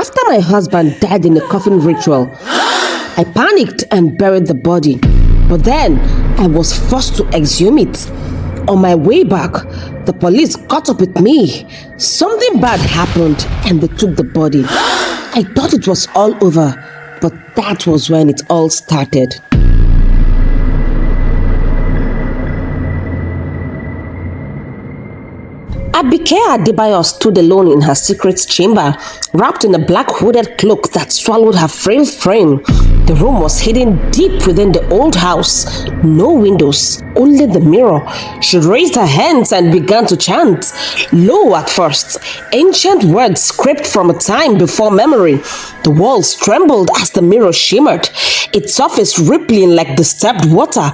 After my husband died in a coffin ritual, I panicked and buried the body. But then I was forced to exhume it. On my way back, the police caught up with me. Something bad happened and they took the body. I thought it was all over, but that was when it all started. Abike Adebayo stood alone in her secret chamber, wrapped in a black hooded cloak that swallowed her frail frame. The room was hidden deep within the old house. No windows, only the mirror. She raised her hands and began to chant. Low at first, ancient words scraped from a time before memory. The walls trembled as the mirror shimmered, its surface rippling like disturbed water.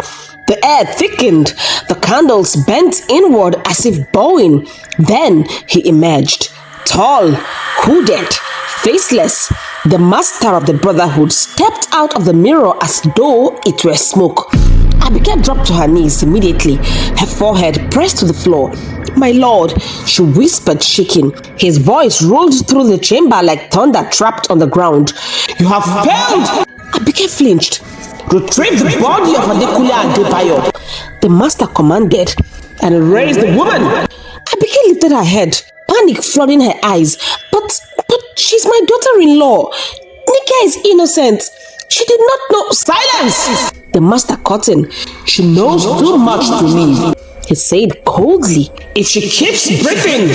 The air thickened, the candles bent inward as if bowing. Then he emerged, tall, hooded, faceless. The master of the brotherhood stepped out of the mirror as though it were smoke. Abike dropped to her knees immediately, her forehead pressed to the floor. "My lord," she whispered, shaking. His voice rolled through the chamber like thunder trapped on the ground. "You have failed!" Abike flinched. "Retrieve the body of Adekunle Adebayo," the master commanded, and raised the woman. Abike lifted her head, panic flooding her eyes. But she's my daughter-in-law. Nika is innocent. She did not know." "Silence!" the master cut in. "She knows too much to leave," he said coldly. "If she keeps breathing,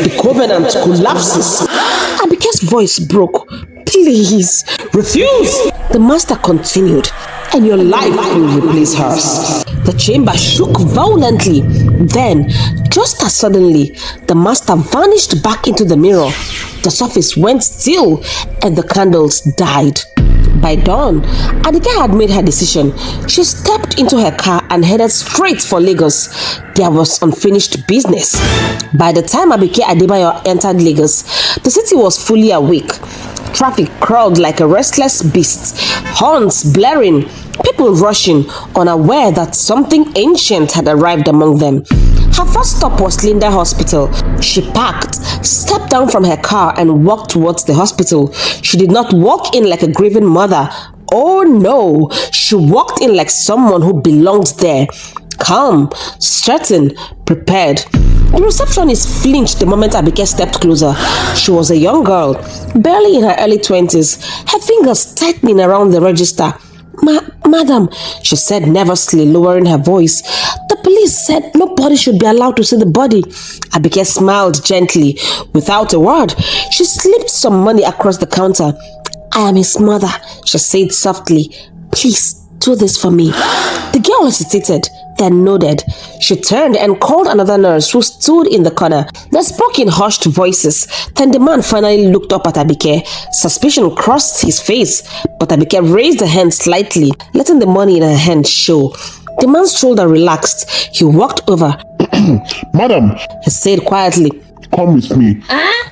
the covenant collapses." Abike's voice broke. "Please, refuse," the master continued, "and your life will replace hers." The chamber shook violently. Then, just as suddenly, the master vanished back into the mirror. The surface went still and the candles died. By dawn, Abike had made her decision. She stepped into her car and headed straight for Lagos. There was unfinished business. By the time Abike Adebayo entered Lagos, the city was fully awake. Traffic crawled like a restless beast, horns blaring, people rushing, unaware that something ancient had arrived among them. Her first stop was Linda Hospital. She parked, stepped down from her car and walked towards the hospital. She did not walk in like a grieving mother. Oh no, she walked in like someone who belonged there. Calm, certain, prepared. The receptionist flinched the moment Abike stepped closer. She was a young girl, barely in her early 20s, her fingers tightening around the register. Madam," she said nervously, lowering her voice. "The police said nobody should be allowed to see the body." Abike smiled gently. Without a word, she slipped some money across the counter. "I am his mother," she said softly. "Please do this for me." The girl hesitated, then nodded. She turned and called another nurse who stood in the corner. They spoke in hushed voices. Then the man finally looked up at Abike. Suspicion crossed his face, but Abike raised her hand slightly, letting the money in her hand show. The man's shoulder relaxed. He walked over. "Madam," he said quietly. "come with me."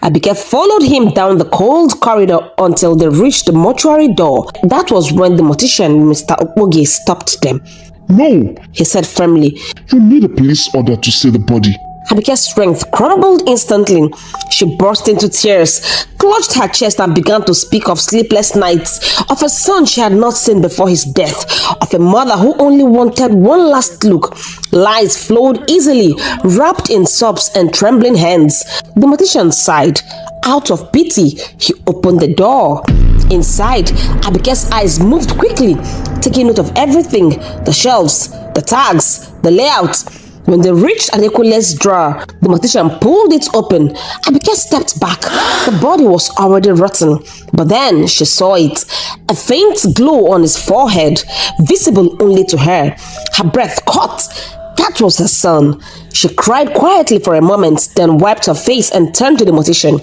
Abike followed him down the cold corridor until they reached the mortuary door. That was when the mortician, Mr. Okpoge, stopped them. "No," he said firmly. "you need a police order to see the body." Abike's strength crumbled instantly. She burst into tears, clutched her chest and began to speak of sleepless nights, of a son she had not seen before his death, of a mother who only wanted one last look. Lies flowed easily, wrapped in sobs and trembling hands. The mortician sighed. Out of pity, he opened the door. Inside, Abike's eyes moved quickly, taking note of everything, the shelves, the tags, the layout. When they reached Adekunle's drawer, the mortician pulled it open. Abike stepped back. The body was already rotten. But then she saw it. A faint glow on his forehead, visible only to her. Her breath caught. That was her son. She cried quietly for a moment, then wiped her face and turned to the mortician.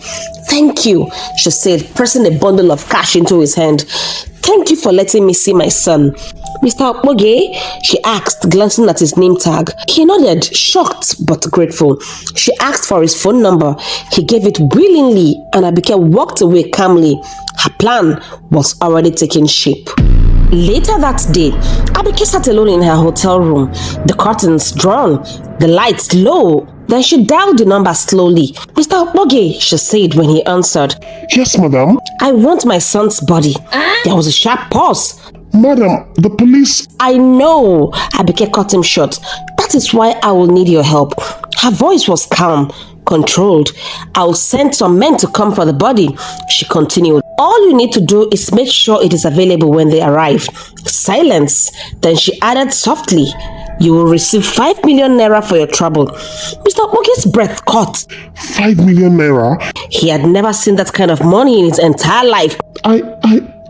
"Thank you," she said, pressing a bundle of cash into his hand. "Thank you for letting me see my son." "Mr. Okpoge?" she asked, glancing at his name tag. He nodded, shocked but grateful. She asked for his phone number. He gave it willingly, and Abike walked away calmly. Her plan was already taking shape. Later that day, Abike sat alone in her hotel room, the curtains drawn, the lights low. Then she dialed the number slowly. "Mr. Okpoge," she said when he answered. Yes, madam. "I want my son's body." There was a sharp pause. Madam, the police... "I know," Abike cut him short. "That is why I will need your help." Her voice was calm, controlled. "I'll send some men to come for the body," she continued. "All you need to do is make sure it is available when they arrive." Silence. Then she added softly, "You will receive 5 million naira for your trouble." Mr. Okpoge's breath caught. 5 million naira? He had never seen that kind of money in his entire life.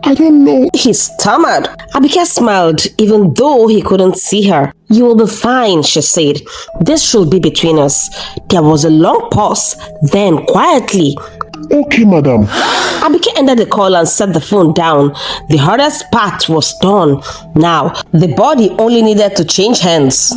I don't know. He stammered. Abike smiled, even though he couldn't see her. "You will be fine," she said. "This should be between us." There was a long pause. Then, quietly, Okay, madam. Abike ended the call and set the phone down. The hardest part was done. Now, the body only needed to change hands.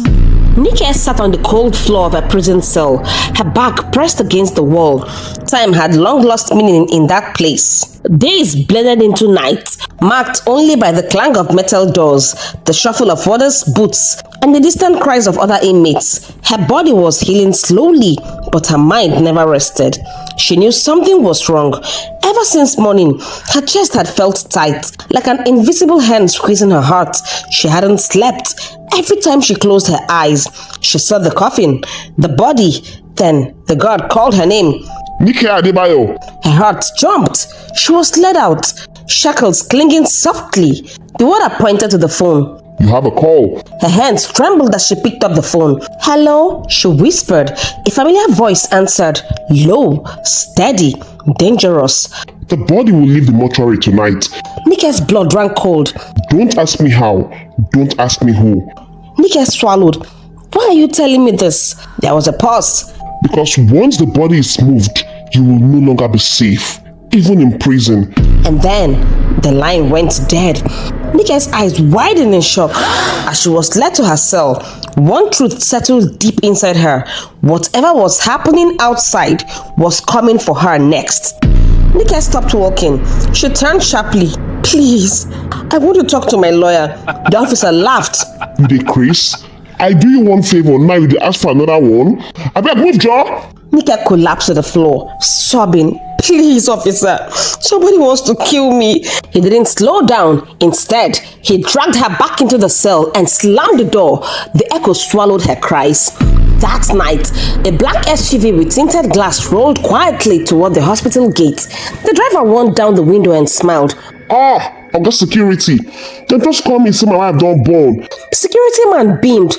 Nike sat on the cold floor of her prison cell, her back pressed against the wall. Time had long lost meaning in that place. Days blended into night, marked only by the clang of metal doors, the shuffle of warders' boots, and the distant cries of other inmates. Her body was healing slowly, but her mind never rested. She knew something was wrong. Ever since morning, her chest had felt tight, like an invisible hand squeezing her heart. She hadn't slept. Every time she closed her eyes, she saw the coffin, the body. Then the guard called her name. Nike Adebayo. Her heart jumped. She was led out, shackles clinging softly. The warder pointed to the phone. You have a call. Her hands trembled as she picked up the phone. "Hello?" she whispered. A familiar voice answered, low, steady, dangerous. The body will leave the mortuary tonight. Nike's blood ran cold. Don't ask me how. Don't ask me who. Nike swallowed. "Why are you telling me this?" There was a pause. Because once the body is moved, you will no longer be safe, even in prison. And then the line went dead. Nike's eyes widened in shock. As she was led to her cell, one truth settled deep inside her. Whatever was happening outside was coming for her next. Nike stopped walking. She turned sharply. "Please, I want to talk to my lawyer." The officer laughed. You dey Chris? I do you one favor, now you dey ask for another one? I beg, move, Joe. Nike collapsed to the floor, sobbing. "Please, officer, somebody wants to kill me." He didn't slow down. Instead, he dragged her back into the cell and slammed the door. The echo swallowed her cries. That night, a black SUV with tinted glass rolled quietly toward the hospital gate. The driver rolled down the window and smiled. I got security. Then just call me and say my wife don't born. The security man beamed.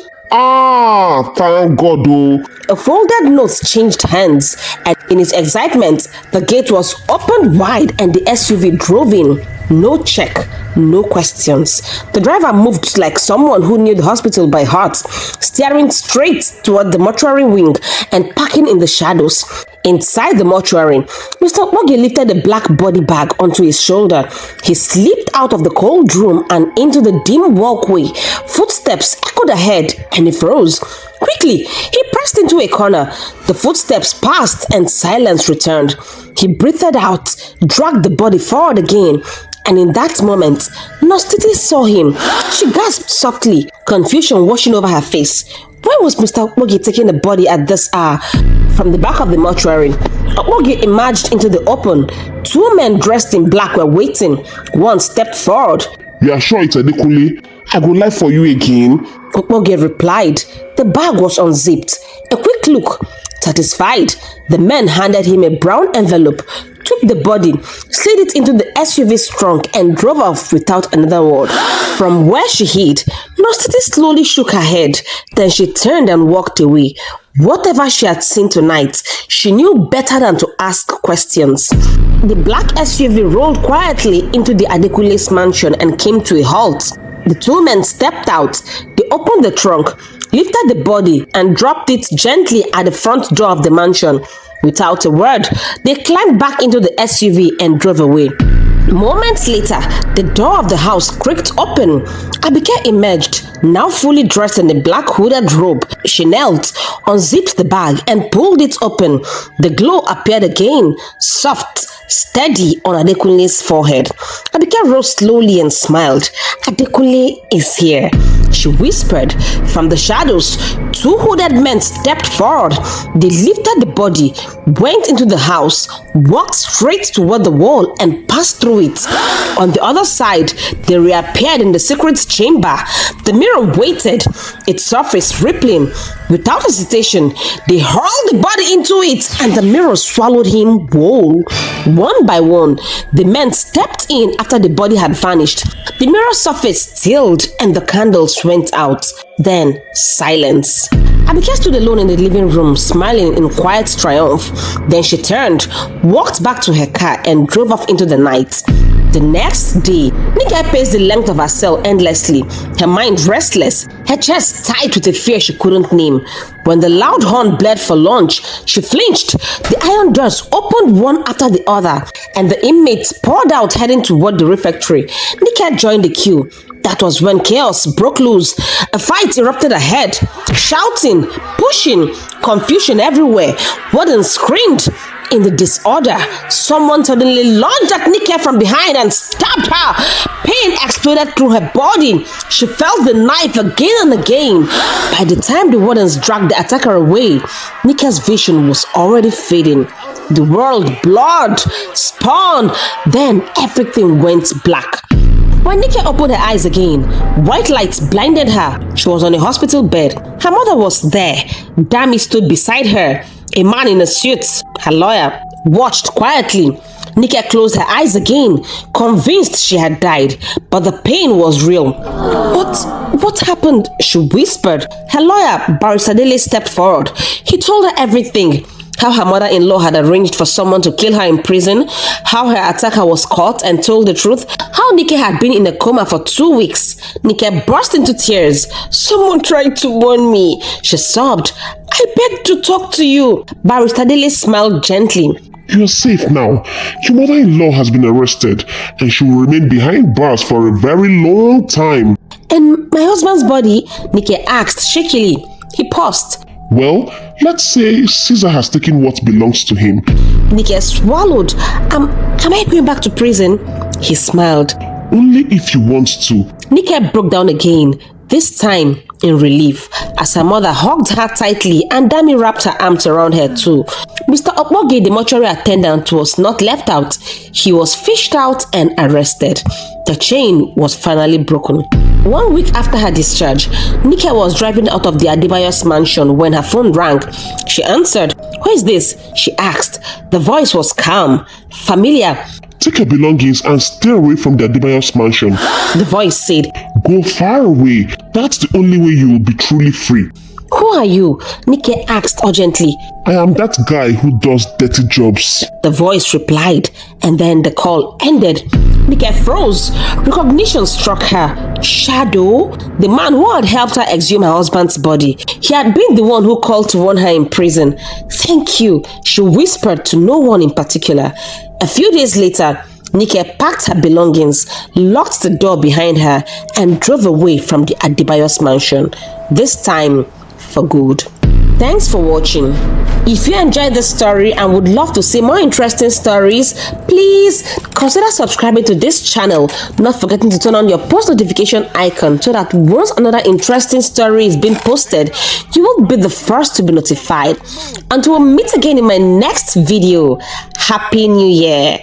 Thank God, oh. A folded note changed hands, and in its excitement, the gate was opened wide and the SUV drove in. No check, no questions. The driver moved like someone who knew the hospital by heart, steering straight toward the mortuary wing and parking in the shadows. Inside the mortuary, Mr. Okpoge lifted a black body bag onto his shoulder. He slipped out of the cold room and into the dim walkway. Footsteps echoed ahead and he froze. Quickly, he pressed into a corner. The footsteps passed and silence returned. He breathed out, dragged the body forward again. And in that moment, Nostiti saw him. She gasped softly, confusion washing over her face. Why was Mr. Okpoge taking the body at this hour? From the back of the mortuary, Okpoge emerged into the open. Two men dressed in black were waiting. One stepped forward. You are sure it's Adekule? I go lie for you again. Okpoge replied. The bag was unzipped. A quick look. Satisfied, the men handed him a brown envelope, took the body, slid it into the SUV's trunk and drove off without another word. From where she hid, Nostiti slowly shook her head. Then she turned and walked away. Whatever she had seen tonight, she knew better than to ask questions. The black SUV rolled quietly into the Adekule's mansion and came to a halt. The two men stepped out. They opened the trunk, lifted the body and dropped it gently at the front door of the mansion. Without a word, they climbed back into the SUV and drove away. Moments later, the door of the house creaked open. Abike emerged, now fully dressed in a black hooded robe. She knelt, unzipped the bag, and pulled it open. The glow appeared again, soft, steady on Adekunle's forehead. Abike rose slowly and smiled. Adekunle is here, she whispered. From the shadows, two hooded men stepped forward. They lifted the body, went into the house, walked straight toward the wall, and passed through it. On the other side, they reappeared in the secret chamber. The mirror waited, its surface rippling. Without hesitation, they hurled the body into it, and the mirror swallowed him whole. One by one, the men stepped in after the body had vanished. The mirror surface stilled, and the candles went out. Then, silence. Abike stood alone in the living room, smiling in quiet triumph. Then she turned, walked back to her car, and drove off into the night. The next day, Nike paced the length of her cell endlessly, her mind restless, her chest tight with a fear she couldn't name. When the loud horn blared for lunch, she flinched. The iron doors opened one after the other, and the inmates poured out heading toward the refectory. Nike joined the queue. That was when chaos broke loose. A fight erupted ahead. Shouting, pushing, confusion everywhere. Wardens screamed. In the disorder, someone suddenly lunged at Nike from behind and stabbed her. Pain exploded through her body. She felt the knife again and again. By the time the wardens dragged the attacker away, Nike's vision was already fading. The world blurred, spun, then everything went black. When Nike opened her eyes again, white lights blinded her. She was on a hospital bed. Her mother was there. Dami stood beside her. A man in a suit, her lawyer, watched quietly. Nike closed her eyes again, convinced she had died, but the pain was real. What happened? She whispered. Her lawyer, Barrister Dele, stepped forward. He told her everything. How her mother-in-law had arranged for someone to kill her in prison, how her attacker was caught and told the truth, how Nike had been in a coma for 2 weeks. Nike burst into tears. Someone tried to warn me, she sobbed. I begged to talk to you. Barrister Dele smiled gently. You are safe now. Your mother-in-law has been arrested, and she will remain behind bars for a very long time. And my husband's body? Nike asked shakily. He paused. Well, let's say Caesar has taken what belongs to him. Nike swallowed. Am I going back to prison? He smiled. Only if you want to. Nike broke down again, this time in relief, as her mother hugged her tightly and Dami wrapped her arms around her too. Mr. Okpoge, the mortuary attendant, was not left out. He was fished out and arrested. The chain was finally broken. 1 week after her discharge, Nike was driving out of the Adebayos mansion when her phone rang. She answered. Who is this? She asked. The voice was calm, familiar. Take your belongings and stay away from the Adebayos mansion. The voice said. Go far away. That's the only way you will be truly free. Who are you? Nike asked urgently. I am that guy who does dirty jobs. The voice replied, and then the call ended. Nike froze. Recognition struck her. Shadow? The man who had helped her exhume her husband's body. He had been the one who called to warn her in prison. Thank you, she whispered to no one in particular. A few days later, Nike packed her belongings, locked the door behind her, and drove away from the Adebayos mansion. This time, for good. Thanks for watching. If you enjoyed this story and would love to see more interesting stories, please consider subscribing to this channel, not forgetting to turn on your post notification icon so that once another interesting story is being posted, you will be the first to be notified. Until we meet again in my next video, Happy New Year!